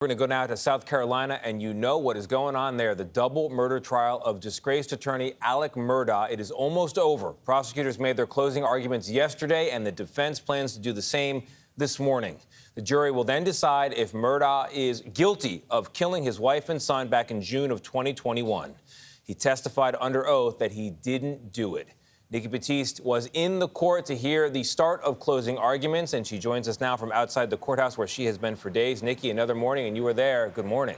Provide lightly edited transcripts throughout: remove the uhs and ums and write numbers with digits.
We're going to go now to South Carolina, and you know what is going on there. The double murder trial of disgraced attorney Alex Murdaugh. It is almost over. Prosecutors made their closing arguments yesterday, and the defense plans to do the same this morning. The jury will then decide if Murdaugh is guilty of killing his wife and son back in June of 2021. He testified under oath that he didn't do it. Nikki Battiste was in the court to hear the start of closing arguments, and she joins us now from outside the courthouse where she has been for days. Nikki, another morning, and you were there. Good morning.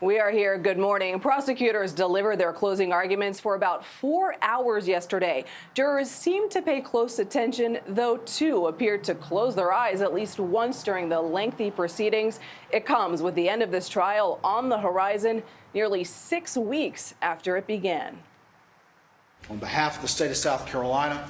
We are here. Good morning. Prosecutors delivered their closing arguments for about 4 hours yesterday. Jurors seemed to pay close attention, though two appeared to close their eyes at least once during the lengthy proceedings. It comes with the end of this trial on the horizon, nearly 6 weeks after it began. On behalf of the state of South Carolina,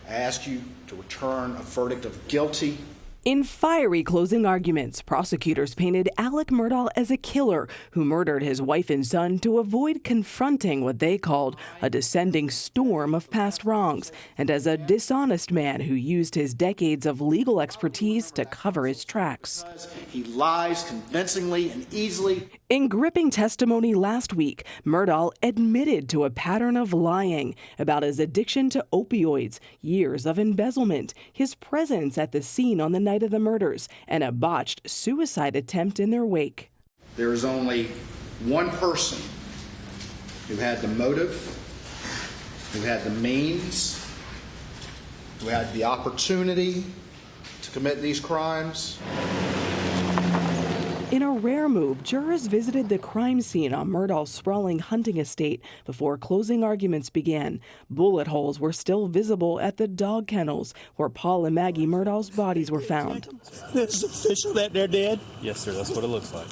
I ask you to return a verdict of guilty. In fiery closing arguments, prosecutors painted Alex Murdaugh as a killer who murdered his wife and son to avoid confronting what they called a descending storm of past wrongs, and as a dishonest man who used his decades of legal expertise to cover his tracks. He lies convincingly and easily. In gripping testimony last week, Murdaugh admitted to a pattern of lying about his addiction to opioids, years of embezzlement, his presence at the scene on the night of the murders, and a botched suicide attempt in their wake. There is only one person who had the motive, who had the means, who had the opportunity to commit these crimes. In a rare move, jurors visited the crime scene on Murdaugh's sprawling hunting estate before closing arguments began. Bullet holes were still visible at the dog kennels where Paul and Maggie Murdaugh's bodies were found. It's official that they're dead? Yes, sir. That's what it looks like.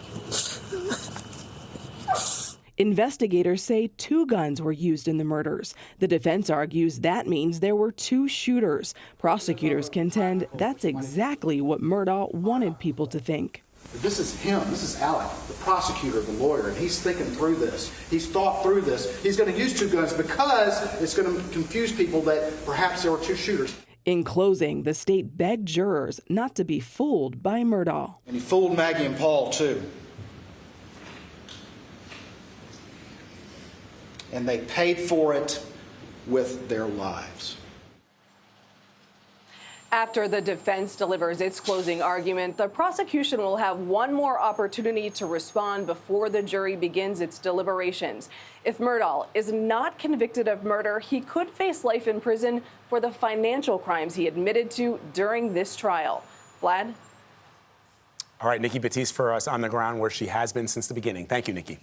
Investigators say 2 guns were used in the murders. The defense argues that means there were 2 shooters. Prosecutors contend that's exactly what Murdaugh wanted people to think. This is him. This is Alex, the prosecutor, the lawyer, and he's thinking through this. He's thought through this. He's going to use 2 guns because it's going to confuse people that perhaps there were 2 shooters. In closing, the state begged jurors not to be fooled by Murdaugh. And he fooled Maggie and Paul, too. And they paid for it with their lives. After the defense delivers its closing argument, the prosecution will have one more opportunity to respond before the jury begins its deliberations. If Murdaugh is not convicted of murder, he could face life in prison for the financial crimes he admitted to during this trial. Vlad? All right, Nikki Battiste for us on the ground where she has been since the beginning. Thank you, Nikki.